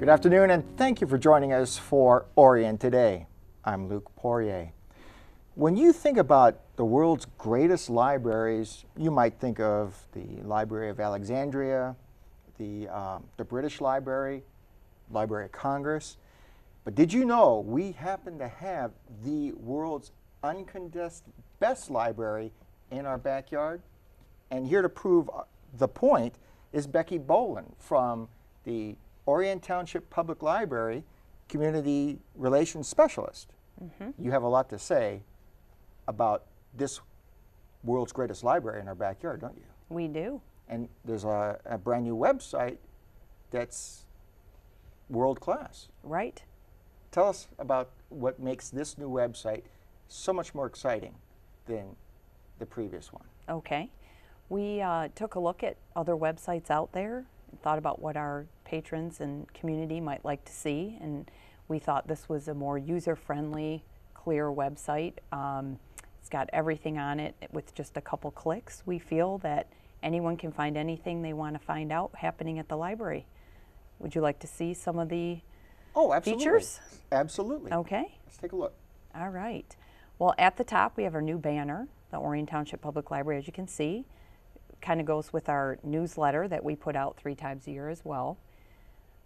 Good afternoon, and thank you for joining us for Orion Today. I'm Luc Poirier. When you think about the world's greatest libraries, you might think of the Library of Alexandria, the British Library, Library of Congress. But did you know we happen to have the world's uncontested best library in our backyard? And here to prove the point is Becky Bolin from the Orion Township Public Library, Community Relations Specialist. You have a lot to say about this world's greatest library in our backyard, don't you? We do. And there's a brand new website that's world class. Right. Tell us about what makes this new website so much more exciting than the previous one. Okay. We took a look at other websites out there and thought about what our patrons and community might like to see, and we thought this was a more user-friendly, clear website. It's got everything on it with just a couple clicks. We feel that anyone can find anything they want to find out happening at the library. Would you like to see some of the features? Absolutely. Okay. Let's take a look. All right. Well, at the top we have our new banner, the Orion Township Public Library, as you can see. Kind of goes with our newsletter that we put out 3 times a year as well.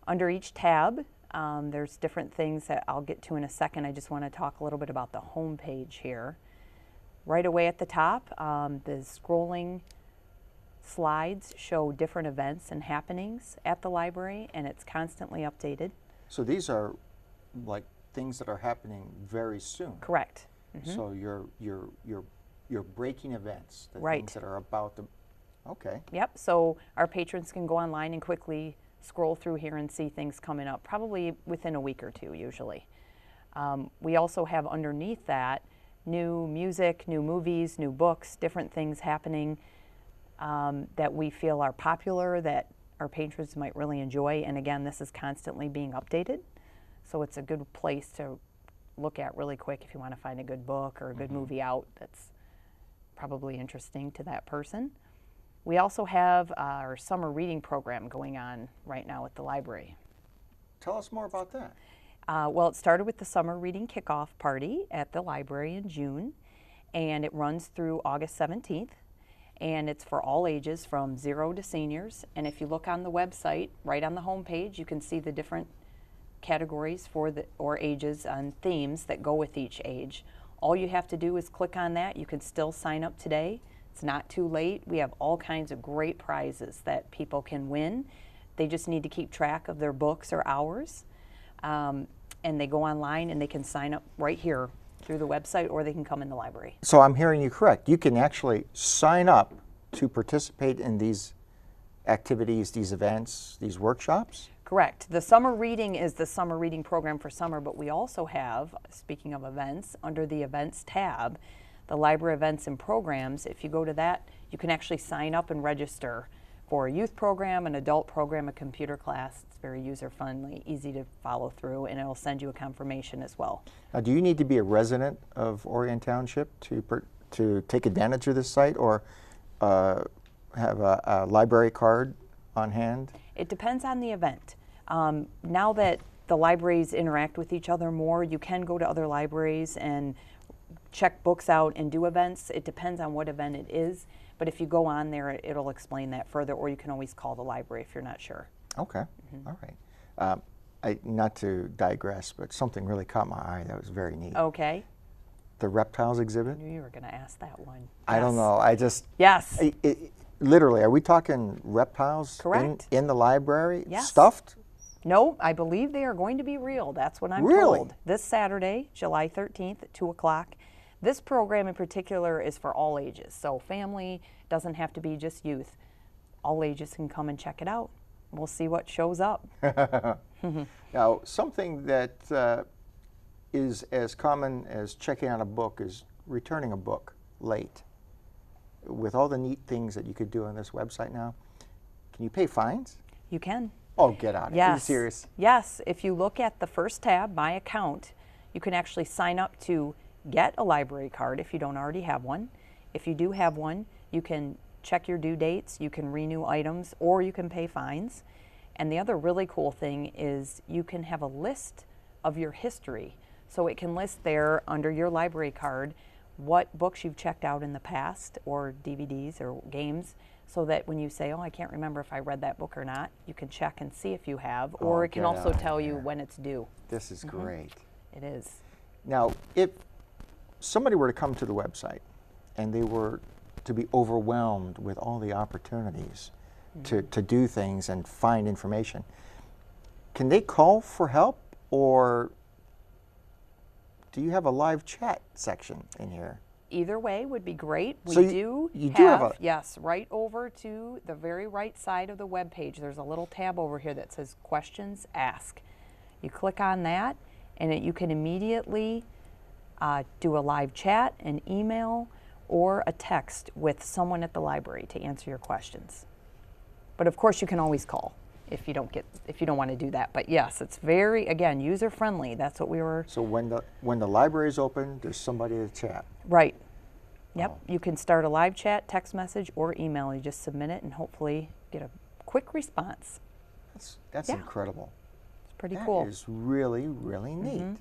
Under each tab, there's different things that I'll get to in a second. I just want to talk a little bit about the home page here. Right away at the top, the scrolling slides show different events and happenings at the library, and it's constantly updated. So these are like things that are happening very soon. Correct. So you're breaking events, the Right. things that are about to. Okay. Yep, so our patrons can go online and quickly scroll through here and see things coming up, probably within a week or two usually. We also have underneath that new music, new movies, new books, different things happening that we feel are popular, that our patrons might really enjoy. And again, this is constantly being updated, so it's a good place to look at really quick if you want to find a good book or a good movie out that's probably interesting to that person. We also have our summer reading program going on right now at the library. Tell us more about that. Well, it started with the summer reading kickoff party at the library in June, and it runs through August 17th, and it's for all ages from 0 to seniors. And if you look on the website, right on the home page, you can see the different categories or ages and themes that go with each age. All you have to do is click on that. You can still sign up today. It's not too late. We have all kinds of great prizes that people can win. They just need to keep track of their books or hours. And they go online and they can sign up right here through the website, or they can come in the library. So I'm hearing you correct. You can actually sign up to participate in these activities, these events, these workshops? Correct. The summer reading is the summer reading program for summer, but we also have, speaking of events, under the events tab, the library events and programs. If you go to that, you can actually sign up and register for a youth program, an adult program, a computer class. It's very user-friendly, easy to follow through, and it'll send you a confirmation as well. Now, do you need to be a resident of Orion Township to take advantage of this site, or have a library card on hand? It depends on the event. Now that the libraries interact with each other more, you can go to other libraries and check books out and do events. It depends on what event it is, but if you go on there, it'll explain that further, or you can always call the library if you're not sure. Okay. All right. Not to digress, but something really caught my eye that was very neat. Okay. The reptiles exhibit? I knew you were going to ask that one. I don't know. Yes. Literally, are we talking reptiles? Correct. In the library? Yes. Stuffed? No, I believe they are going to be real. That's what I'm Really? told. This Saturday, July 13th at 2 o'clock. This program in particular is for all ages. So family doesn't have to be just youth. All ages can come and check it out. We'll see what shows up. Now, something that is as common as checking out a book is returning a book late. With all the neat things that you could do on this website now, can you pay fines? You can. Oh, get out of it. Yes. Are you serious? Yes. If you look at the first tab, My Account, you can actually sign up to get a library card if you don't already have one. If you do have one, you can check your due dates, you can renew items, or you can pay fines. And the other really cool thing is you can have a list of your history. So it can list there under your library card what books you've checked out in the past, or DVDs or games, so that when you say, oh, I can't remember if I read that book or not, you can check and see if you have, or it can also tell you when it's due. This is great. It is. Now, if somebody were to come to the website and they were to be overwhelmed with all the opportunities to do things and find information, can they call for help, or do you have a live chat section in here? Either way would be great. We So do have, yes, right over to the very right side of the web page, there's a little tab over here that says Questions Ask. You click on that, and you can immediately do a live chat, an email, or a text with someone at the library to answer your questions. But of course, you can always call if you don't want to do that. But yes, it's very, again, user friendly. That's what we were. So when the library is open, there's somebody to chat. Right. Yep. You can start a live chat, text message, or email. You just submit it and hopefully get a quick response. That's incredible. It's pretty cool. That is really, really neat.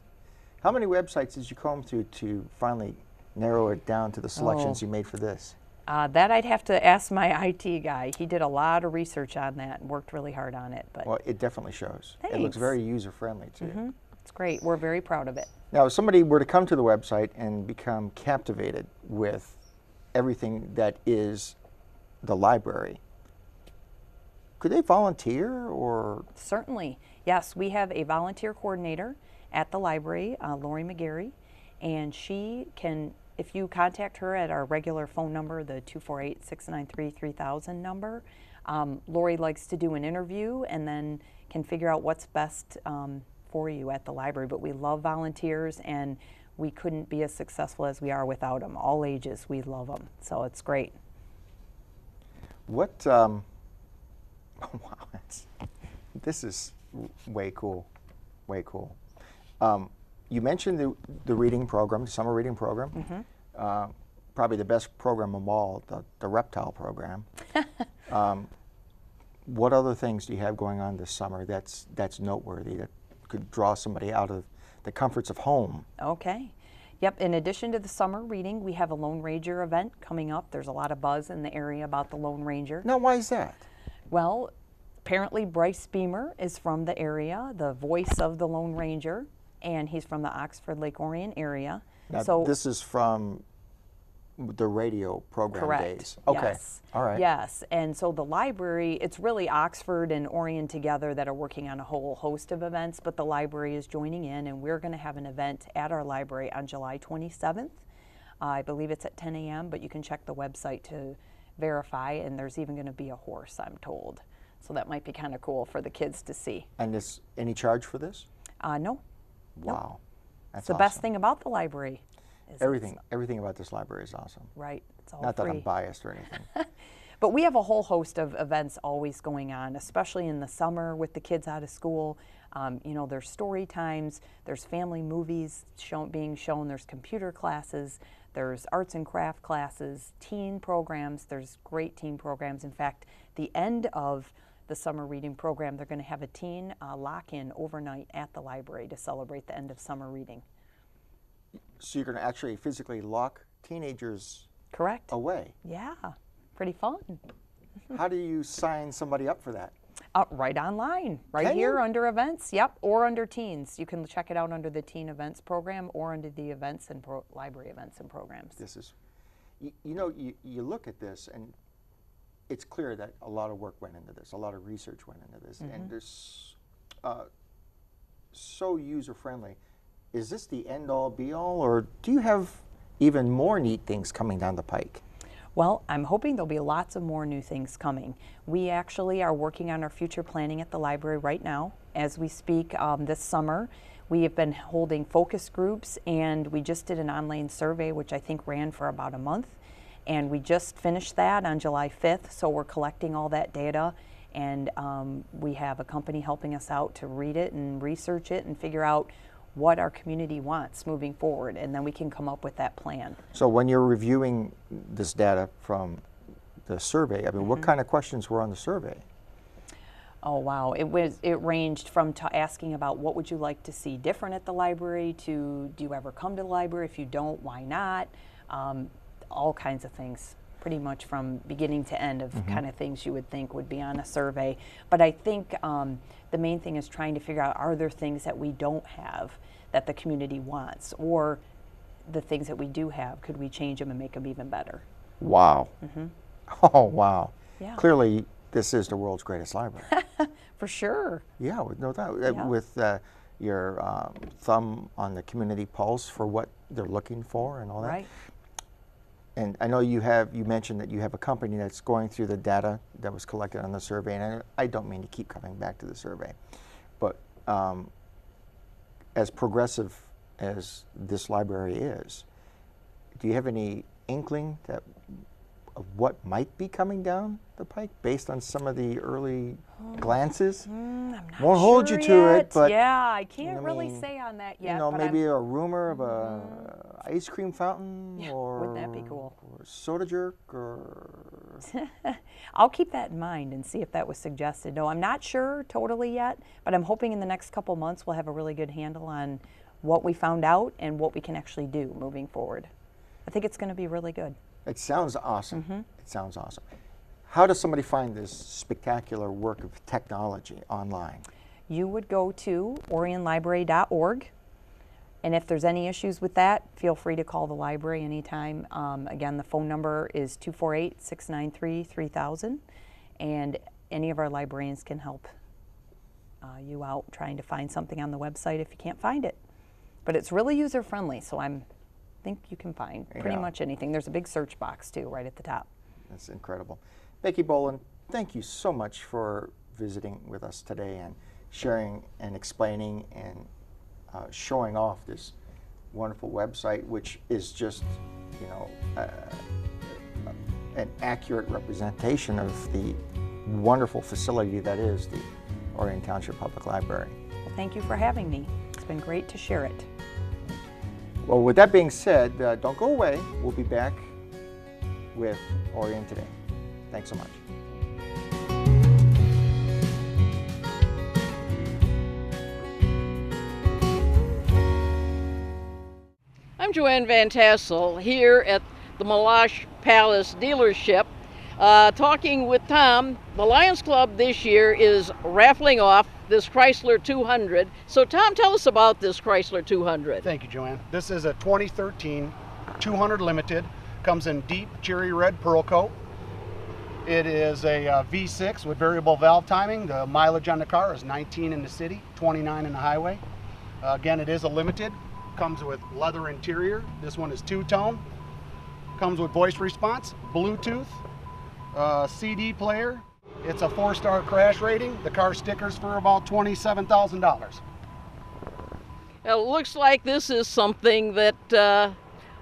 How many websites did you comb through to finally narrow it down to the selections you made for this? That I'd have to ask my IT guy. He did a lot of research on that and worked really hard on it. But well, it definitely shows. Thanks. It looks very user-friendly, too. It's great. We're very proud of it. Now, if somebody were to come to the website and become captivated with everything that is the library, could they volunteer, or? Certainly. Yes, we have a volunteer coordinator at the library, Lori McGarry, and she can, if you contact her at our regular phone number, the 248-693-3000 number, Lori likes to do an interview and then can figure out what's best for you at the library. But we love volunteers, and we couldn't be as successful as we are without them. All ages, we love them, so it's great. What, wow, this is way cool, way cool. You mentioned the reading program, the summer reading program. Probably the best program of all, the reptile program. What other things do you have going on this summer that's noteworthy, that could draw somebody out of the comforts of home? Okay. Yep, in addition to the summer reading, we have a Lone Ranger event coming up. There's a lot of buzz in the area about the Lone Ranger. Now, why is that? Well, apparently Bryce Beamer is from the area, the voice of the Lone Ranger, and he's from the Oxford Lake Orion area. Now, so this is from the radio program days. Okay. Yes. All right. Yes. And so the library, it's really Oxford and Orion together that are working on a whole host of events, but the library is joining in, and we're going to have an event at our library on July 27th. I believe it's at 10 a.m., but you can check the website to verify, and there's even going to be a horse, I'm told. So that might be kind of cool for the kids to see. And is any charge for this? No. Wow. That's It's the awesome. best thing about the library. Everything about this library is awesome. Right. It's all Not free. that I'm biased or anything. But we have a whole host of events always going on, especially in the summer with the kids out of school. You know, there's story times, there's family movies being shown, there's computer classes, there's arts and craft classes, teen programs. There's great teen programs. In fact, the end of the summer reading program, they're going to have a teen lock-in overnight at the library to celebrate the end of summer reading. So you're going to actually physically lock teenagers Correct. away? Yeah, pretty fun. How do you sign somebody up for that? Right online, right Can here you? under events, yep, or under teens. You can check it out under the teen events program or under the events and library events and programs. This is, you know, you look at this and it's clear that a lot of work went into this, a lot of research went into this, and there's so user-friendly. Is this the end-all, be-all, or do you have even more neat things coming down the pike? Well, I'm hoping there'll be lots of more new things coming. We actually are working on our future planning at the library right now. As we speak this summer, we have been holding focus groups, and we just did an online survey, which I think ran for about a month. And we just finished that on July 5th, so we're collecting all that data, and we have a company helping us out to read it and research it and figure out what our community wants moving forward, and then we can come up with that plan. So when you're reviewing this data from the survey, I mean, what kind of questions were on the survey? Oh wow, it ranged from asking about what would you like to see different at the library to do you ever come to the library? If you don't, why not? All kinds of things, pretty much from beginning to end of kind of things you would think would be on a survey. But I think the main thing is trying to figure out, are there things that we don't have that the community wants, or the things that we do have, could we change them and make them even better? Wow. Oh wow. Yeah. Clearly this is the world's greatest library. For sure. Yeah, with no doubt. Yeah. With your thumb on the community pulse for what they're looking for and all that. Right. And I know you mentioned that you have a company that's going through the data that was collected on the survey, and I don't mean to keep coming back to the survey, but as progressive as this library is, do you have any inkling of what might be coming down the pike based on some of the early glances? I'm not Won't hold you sure to yet. it, but yeah, I can't I really mean, say on that yet. you know, but maybe a rumor of a ice cream fountain, Yeah, or wouldn't that be cool? or soda jerk, or I'll keep that in mind and see if that was suggested. No, I'm not sure totally yet, but I'm hoping in the next couple months we'll have a really good handle on what we found out and what we can actually do moving forward. I think it's going to be really good. It sounds awesome. It sounds awesome. How does somebody find this spectacular work of technology online? You would go to orionlibrary.org, and if there's any issues with that, feel free to call the library anytime. Again, the phone number is 248-693-3000, and any of our librarians can help you out trying to find something on the website if you can't find it. But it's really user-friendly, so I think you can find pretty much anything. There's a big search box, too, right at the top. That's incredible. Becky Bolin, thank you so much for visiting with us today and sharing and explaining and showing off this wonderful website, which is just, you know, an accurate representation of the wonderful facility that is the Orion Township Public Library. Well, thank you for having me. It's been great to share it. Well, with that being said, don't go away. We'll be back with Orion Today. Thanks so much. I'm Joanne Van Tassel here at the Meloche Palace dealership, talking with Tom. The Lions Club this year is raffling off this Chrysler 200. So Tom, tell us about this Chrysler 200. Thank you, Joanne. This is a 2013 200 Limited. Comes in deep cherry red pearl coat. It is a V6 with variable valve timing. The mileage on the car is 19 in the city, 29 in the highway. Again, it is a limited. Comes with leather interior. This one is two-tone. Comes with voice response, Bluetooth, CD player. It's a 4-star crash rating. The car stickers for about $27,000. It looks like this is something that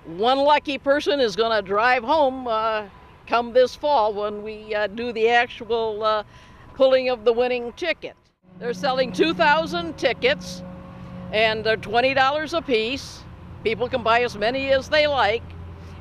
one lucky person is going to drive home come this fall when we do the actual pulling of the winning ticket. They're selling 2,000 tickets, and they're $20 a piece. People can buy as many as they like,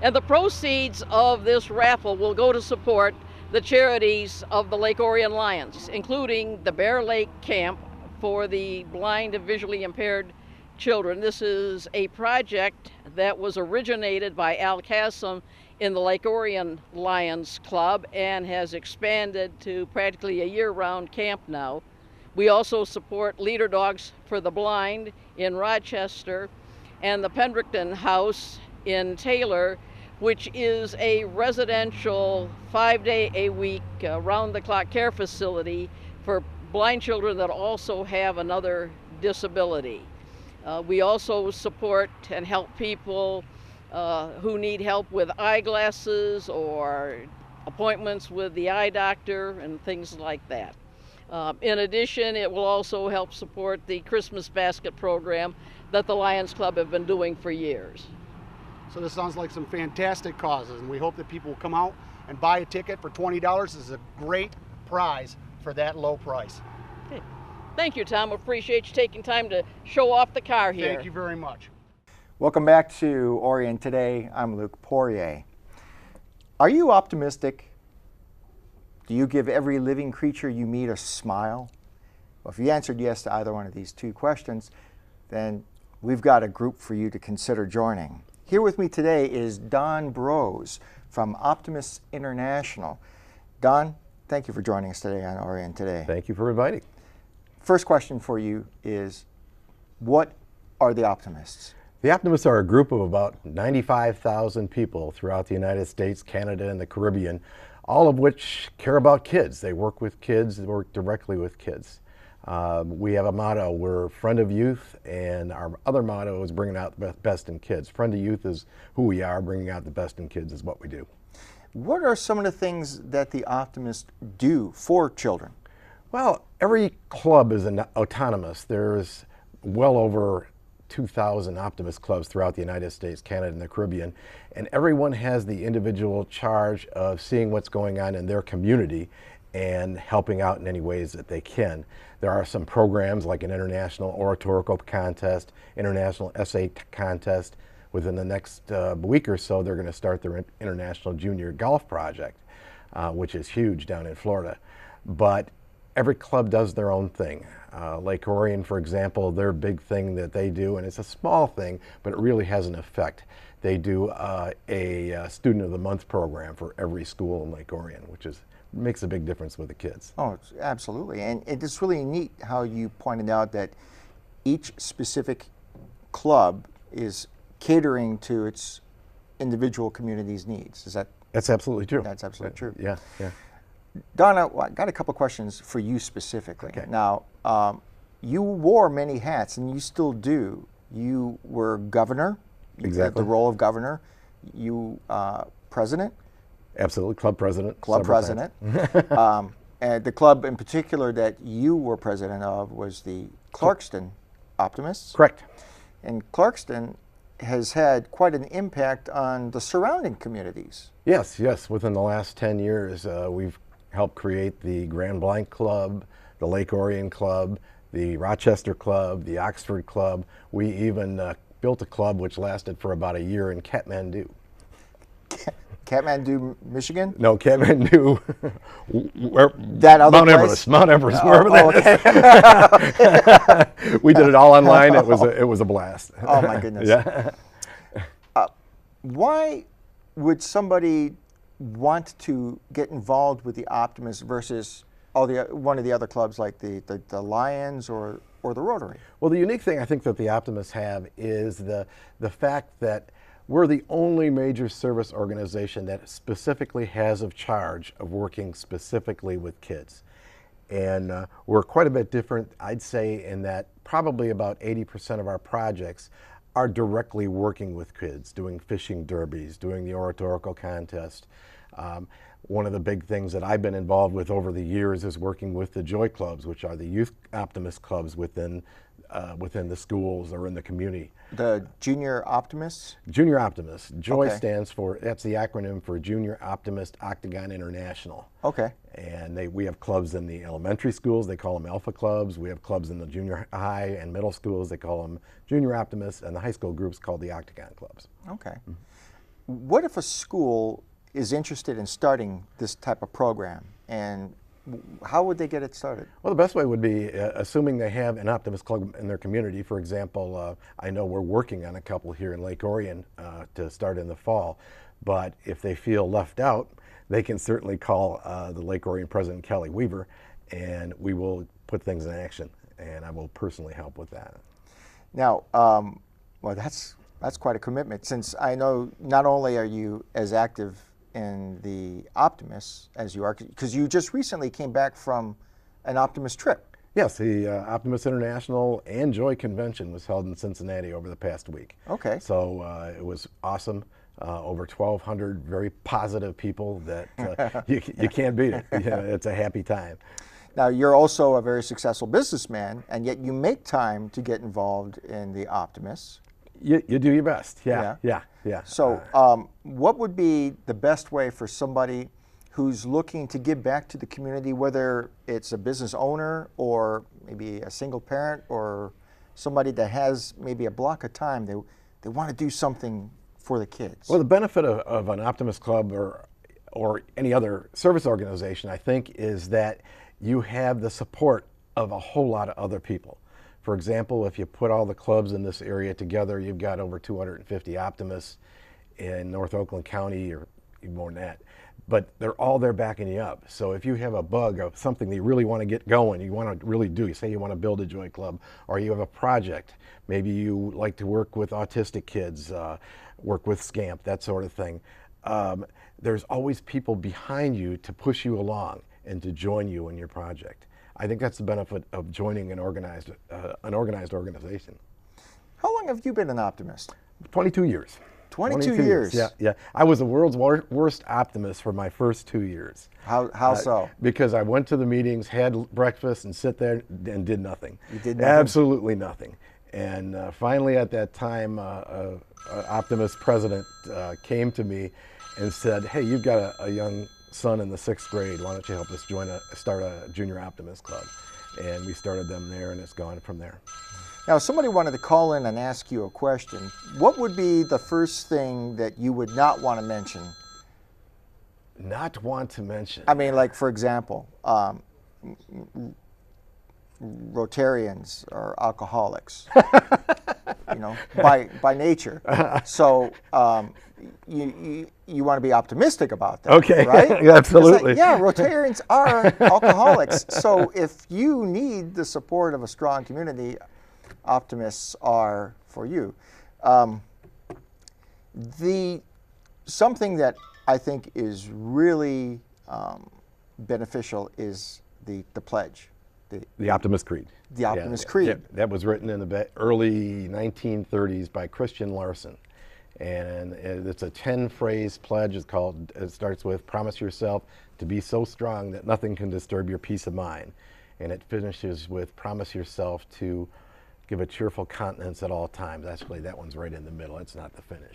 and the proceeds of this raffle will go to support the charities of the Lake Orion Lions, including the Bear Lake Camp for the blind and visually impaired children. This is a project that was originated by Al Cassim in the Lake Orion Lions Club and has expanded to practically a year-round camp now. We also support Leader Dogs for the Blind in Rochester and the Pendleton House in Taylor, which is a residential 5-day-a-week round-the-clock care facility for blind children that also have another disability. We also support and help people who need help with eyeglasses or appointments with the eye doctor and things like that. In addition, it will also help support the Christmas basket program that the Lions Club have been doing for years. So this sounds like some fantastic causes, and we hope that people will come out and buy a ticket for $20. This is a great prize for that low price. Okay. Thank you, Tom. Appreciate you taking time to show off the car here. Thank you very much. Welcome back to Orion Today. I'm Luc Poirier. Are you optimistic? Do you give every living creature you meet a smile? Well, if you answered yes to either one of these two questions, then we've got a group for you to consider joining. Here with me today is Don Brose from Optimists International. Don, thank you for joining us today on Orion Today. Thank you for inviting. First question for you is, what are the Optimists? The Optimists are a group of about 95,000 people throughout the United States, Canada, and the Caribbean, all of which care about kids. They work with kids, they work directly with kids. We have a motto, we're friend of youth, and our other motto is bringing out the best in kids. Friend of youth is who we are, bringing out the best in kids is what we do. What are some of the things that the Optimists do for children? Well, every club is autonomous. There's well over 2,000 Optimist clubs throughout the United States, Canada, and the Caribbean, and everyone has the individual charge of seeing what's going on in their community and helping out in any ways that they can. There are some programs like an international oratorical contest, international essay contest. Within the next week or so, they're going to start their international junior golf project, which is huge down in Florida. But every club does their own thing. Lake Orion, for example, their big thing that they do, and it's a small thing, but it really has an effect. They do a Student of the Month program for every school in Lake Orion, which makes a big difference with the kids. Oh, absolutely. And it's really neat how you pointed out that each specific club is catering to its individual community's needs. That's absolutely true. That's absolutely true. Yeah, yeah. Donna, I got a couple questions for you specifically. Okay. Now, you wore many hats, and you still do. You were governor. Exactly. The role of governor. You president. Absolutely, club president. Club president. And the club in particular that you were president of was the Clarkston Optimists. Correct. And Clarkston has had quite an impact on the surrounding communities. Yes, yes. Within the last 10 years, we've helped create the Grand Blanc Club, the Lake Orion Club, the Rochester Club, the Oxford Club. We even built a club which lasted for about a year in Kathmandu. Kathmandu, Michigan? No, Kathmandu. That other Mount place? Everest. Mount Everest. Wherever that is. We did it all online. It was a blast. Oh my goodness. Yeah. Why would somebody want to get involved with the Optimists versus one of the other clubs like the Lions or the Rotary? Well, the unique thing I think that the Optimists have is the fact that we're the only major service organization that specifically has a charge of working specifically with kids. And we're quite a bit different, I'd say, in that probably about 80% of our projects are directly working with kids, doing fishing derbies, doing the oratorical contest. One of the big things that I've been involved with over the years is working with the Joy Clubs, which are the youth Optimist clubs within the schools or in the community. The Junior Optimists? Junior Optimists. Joy Okay. stands for, that's the acronym for Junior Optimist Octagon International. Okay. And we have clubs in the elementary schools, they call them Alpha Clubs. We have clubs in the junior high and middle schools, they call them Junior Optimists, and the high school groups called the Octagon Clubs. Okay. What if a school is interested in starting this type of program, and how would they get it started? Well, the best way would be assuming they have an Optimist club in their community. For example, I know we're working on a couple here in Lake Orion to start in the fall, but if they feel left out, they can certainly call the Lake Orion President, Kelly Weaver, and we will put things in action, and I will personally help with that. Now, well, that's quite a commitment, since I know not only are you as active in the Optimists as you are, because you just recently came back from an Optimist trip. Yes, the Optimists International and Joy Convention was held in Cincinnati over the past week. Okay. So it was awesome. Over 1,200 very positive people that you can't beat it. Yeah, it's a happy time. Now, you're also a very successful businessman, and yet you make time to get involved in the Optimists. You do your best. Yeah. So what would be the best way for somebody who's looking to give back to the community, whether it's a business owner or maybe a single parent or somebody that has maybe a block of time, they want to do something for the kids? Well, the benefit of an Optimist Club or or any other service organization, I think, is that you have the support of a whole lot of other people. For example, if you put all the clubs in this area together, you've got over 250 Optimists in North Oakland County, or even more than that. But they're all there backing you up. So if you have a bug of something that you really want to get going, you want to really do, you say you want to build a joy club, or you have a project, maybe you like to work with autistic kids, work with SCAMP, that sort of thing. There's always people behind you to push you along and to join you in your project. I think that's the benefit of joining an organized organization. How long have you been an Optimist? 22 years. 22 years. Yeah, yeah. I was the world's worst optimist for my first 2 years. How so? Because I went to the meetings, had breakfast, and sit there and did nothing. You did nothing? Absolutely nothing. And finally, at that time, Optimist president came to me and said, "Hey, you've got a young son in the 6th grade. Why don't you help us start a junior Optimist club?" And we started them there, and it's gone from there. Now, if somebody wanted to call in and ask you a question, what would be the first thing that you would not want to mention? Not want to mention? I mean, like, for example, Rotarians are alcoholics, you know, by nature. So you want to be optimistic about that, okay, right? Absolutely. Yeah, Rotarians are alcoholics. So if you need the support of a strong community, Optimists are for you. Something that I think is really beneficial is the pledge. The Optimist Creed. The Optimist Creed. That was written in the early 1930s by Christian Larson. And it's a 10-phrase pledge. It starts with, promise yourself to be so strong that nothing can disturb your peace of mind. And it finishes with, promise yourself to give a cheerful countenance at all times. Actually, that one's right in the middle. It's not the finish.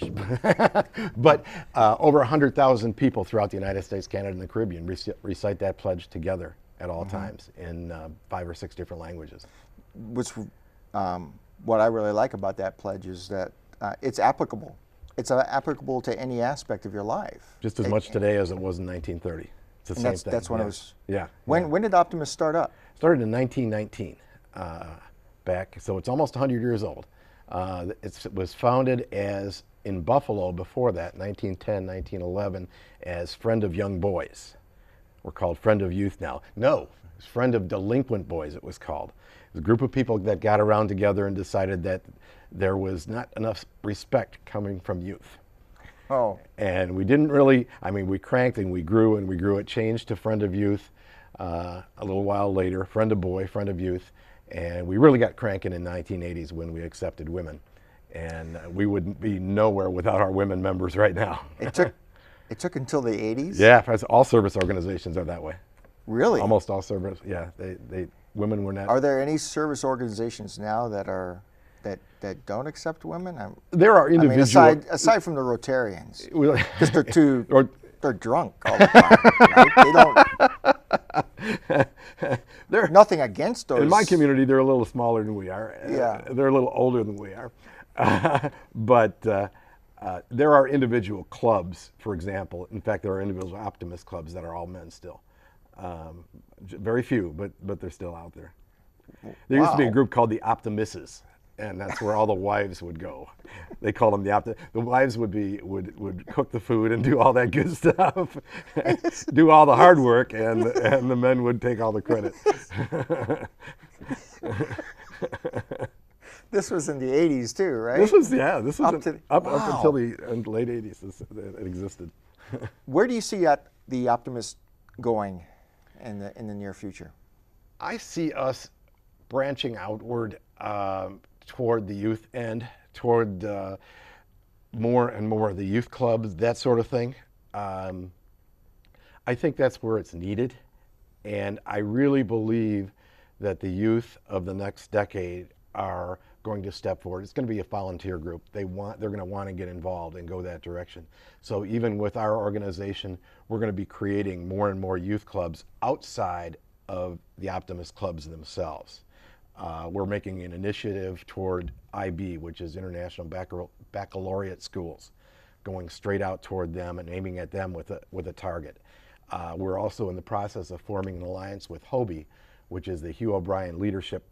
But over 100,000 people throughout the United States, Canada, and the Caribbean recite that pledge together at all times in 5 or 6 different languages. What I really like about that pledge is that it's applicable. It's applicable to any aspect of your life. Just as much today as it was in 1930. It's the same thing. That's when it was. Yeah. When did Optimists start up? Started in 1919. Back, so it's almost 100 years old. It was founded as in Buffalo before that, 1910, 1911, as Friend of Young Boys. We're called Friend of Youth now. No, it's Friend of Delinquent Boys, it was called. It was a group of people that got around together and decided that there was not enough respect coming from youth. Oh. And we didn't really, we cranked and we grew. It changed to Friend of Youth a little while later, Friend of Boy, Friend of Youth. And we really got cranking in the 1980s when we accepted women. And we wouldn't be nowhere without our women members right now. It took until the 80s? Yeah, all service organizations are that way. Really? Almost all service, yeah. Women were not. Are there any service organizations now that don't accept women? There are individual. Aside from the Rotarians, Well, because they're drunk all the time. Right? They're nothing against those. In my community, they're a little smaller than we are. Yeah. They're a little older than we are. But there are individual clubs, for example. In fact, there are individual Optimist clubs that are all men still. Very few, but they're still out there. There used to be a group called the Optimists, and that's where all the wives would go. They called them the wives would cook the food and do all that good stuff, do all the hard work, and the men would take all the credit. This was in the 80s too, right? This was up wow. until the late 80s. It existed. Where do you see the Optimists going in the near future? I see us branching outward toward the youth end, toward more and more of the youth clubs, that sort of thing. I think that's where it's needed, and I really believe that the youth of the next decade are going to step forward. It's going to be a volunteer group. They're going to want to get involved and go that direction. So even with our organization, we're going to be creating more and more youth clubs outside of the Optimist clubs themselves. We're making an initiative toward IB, which is International Baccalaureate Schools. going straight out toward them and aiming at them with a target. We're also in the process of forming an alliance with HOBY, which is the Hugh O'Brien Leadership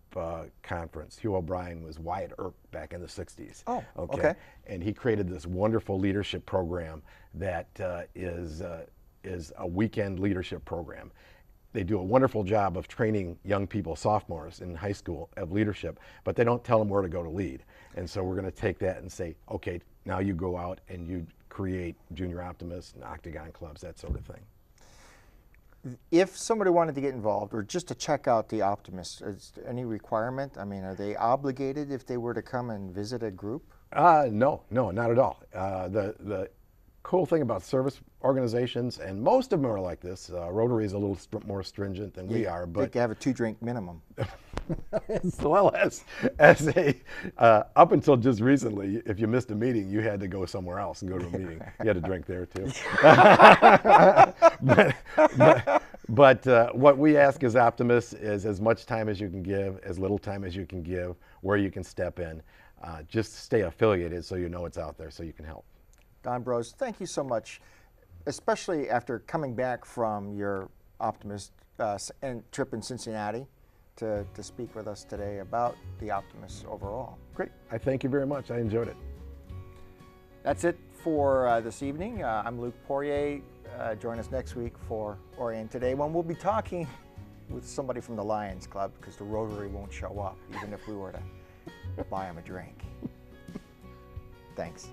Conference. Hugh O'Brien was Wyatt Earp back in the 60s. Oh, okay. And he created this wonderful leadership program that is a weekend leadership program. They do a wonderful job of training young people, sophomores in high school, of leadership, but they don't tell them where to go to lead. And so we're going to take that and say, okay, now you go out and you create junior optimists and octagon clubs, that sort of thing. If somebody wanted to get involved or just to check out the Optimists, is there any requirement? I mean, are they obligated if they were to come and visit a group? No, not at all. The cool thing about service organizations, and most of them are like this, Rotary is a little more stringent than we are, but they have a 2-drink minimum. as well as a up until just recently, if you missed a meeting, you had to go somewhere else and go to a meeting. You had to drink there too. but what we ask as optimists is as much time as you can give, as little time as you can give, where you can step in. Just stay affiliated so you know it's out there so you can help. Don Brose, thank you so much, especially after coming back from your Optimist trip in Cincinnati to speak with us today about the Optimists overall. Great. I thank you very much. I enjoyed it. That's it for this evening. I'm Luc Poirier. Join us next week for Orion Today, when we'll be talking with somebody from the Lions Club, because the Rotary won't show up, even if we were to buy them a drink. Thanks.